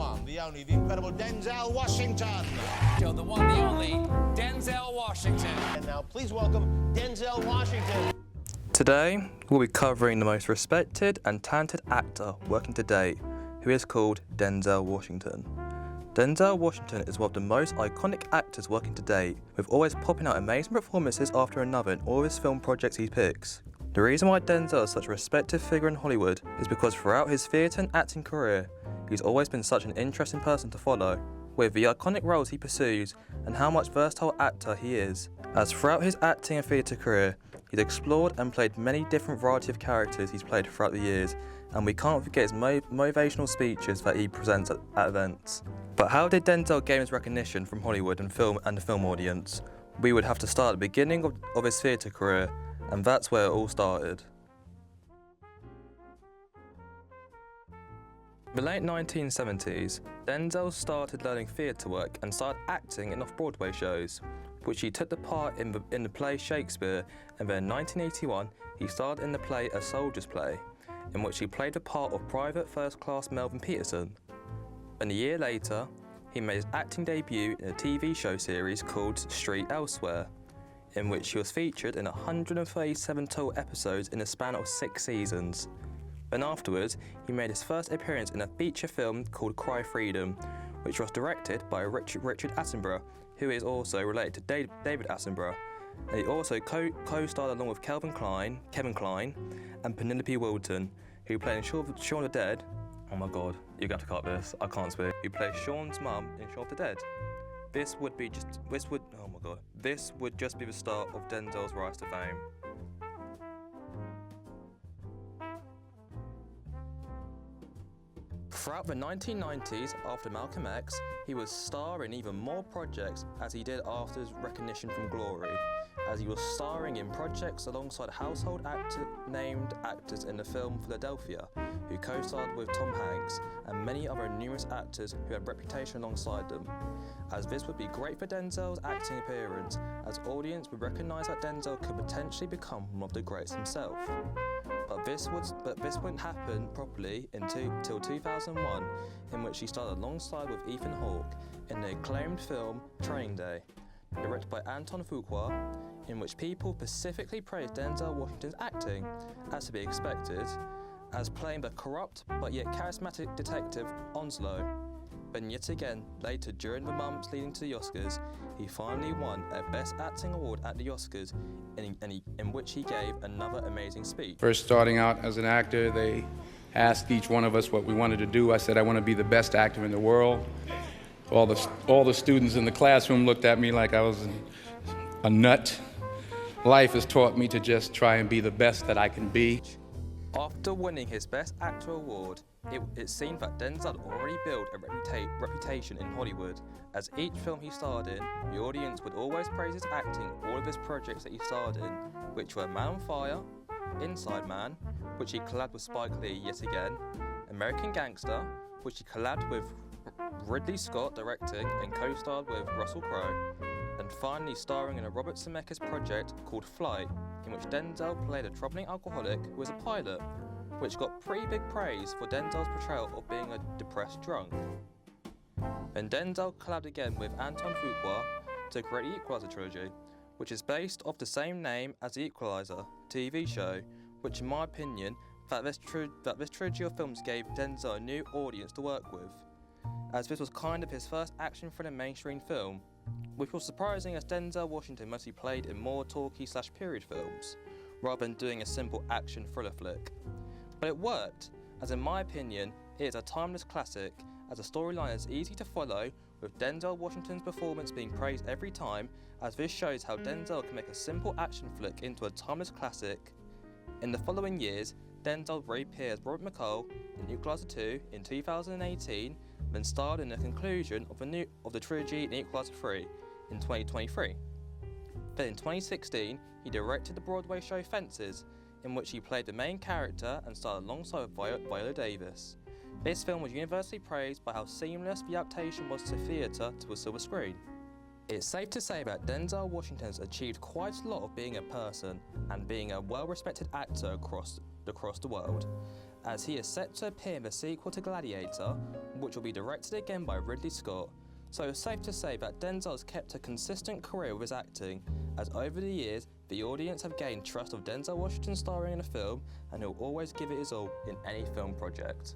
one, the only, the incredible Denzel Washington. Yo, the one, the only, Denzel Washington. And now please welcome Denzel Washington. Today, we'll be covering the most respected and talented actor working to date, who is called Denzel Washington. Denzel Washington is one of the most iconic actors working to date, with always popping out amazing performances after another in all of his film projects he picks. The reason why Denzel is such a respected figure in Hollywood is because throughout his theatre and acting career, he's always been such an interesting person to follow, with the iconic roles he pursues and how much versatile actor he is. As throughout his acting and theatre career, he's explored and played many different variety of characters he's played throughout the years, and we can't forget his motivational speeches that he presents at events. But how did Denzel gain his recognition from Hollywood and the film audience? We would have to start at the beginning of his theatre career, and that's where it all started. In the late 1970s, Denzel started learning theatre work and started acting in off-Broadway shows, which he took the part in the play Shakespeare, and then in 1981 he starred in the play A Soldier's Play, in which he played the part of Private First Class Melvin Peterson. And a year later, he made his acting debut in a TV show series called Street Elsewhere, in which he was featured in 137 total episodes in a span of 6 seasons. Then afterwards, he made his first appearance in a feature film called Cry Freedom, which was directed by Richard Attenborough, who is also related to David Attenborough. And he also co-starred along with Kevin Kline, and Penelope Wilton, who played in Shaun of the Dead. Oh my god, you're going to cut this, I can't speak. Who plays Shaun's mum in Shaun of the Dead. This would just be the start of Denzel's rise to fame. Throughout the 1990s, after Malcolm X, he would star in even more projects as he did after his recognition from Glory, as he was starring in projects alongside household named actors in the film Philadelphia, who co-starred with Tom Hanks, and many other numerous actors who had reputation alongside them. As this would be great for Denzel's acting appearance, as audience would recognise that Denzel could potentially become one of the greats himself. But this wouldn't happen properly until 2001, in which he starred alongside with Ethan Hawke in the acclaimed film Training Day, directed by Anton Fuqua, in which people specifically praised Denzel Washington's acting, as to be expected, as playing the corrupt but yet charismatic detective Onslow. But yet again, later during the months leading to the Oscars, he finally won a Best Acting Award at the Oscars, in which he gave another amazing speech. First starting out as an actor, they asked each one of us what we wanted to do. I said, I want to be the best actor in the world. All the students in the classroom looked at me like I was a nut. Life has taught me to just try and be the best that I can be. After winning his Best Actor award, it seemed that Denzel already built a reputation in Hollywood, as each film he starred in, the audience would always praise his acting in all of his projects that he starred in, which were Man on Fire, Inside Man, which he collabed with Spike Lee yet again, American Gangster, which he collabed with Ridley Scott directing and co-starred with Russell Crowe, and finally starring in a Robert Zemeckis project called Flight, in which Denzel played a troubling alcoholic who was a pilot, which got pretty big praise for Denzel's portrayal of being a depressed drunk. Then Denzel collabed again with Anton Fuqua to create the Equalizer trilogy, which is based off the same name as the Equalizer TV show, which in my opinion, that this trilogy of films gave Denzel a new audience to work with, as this was kind of his first action thriller mainstream film, which was surprising as Denzel Washington mostly played in more talky/period films, rather than doing a simple action thriller flick. But it worked, as in my opinion, it is a timeless classic, as the storyline is easy to follow, with Denzel Washington's performance being praised every time, as this shows how Denzel can make a simple action flick into a timeless classic. In the following years, Denzel reappeared as Robert McCall in Equalizer 2 in 2018, then starred in the conclusion of the trilogy in Equalizer 3 in 2023. Then in 2016, he directed the Broadway show Fences, in which he played the main character and starred alongside Viola Davis. This film was universally praised by how seamless the adaptation was to theatre to a silver screen. It's safe to say that Denzel Washington has achieved quite a lot of being a person and being a well-respected actor across the world, as he is set to appear in the sequel to Gladiator, which will be directed again by Ridley Scott. So it's safe to say that Denzel's kept a consistent career with his acting, as over the years, the audience have gained trust of Denzel Washington starring in a film, and he'll always give it his all in any film project.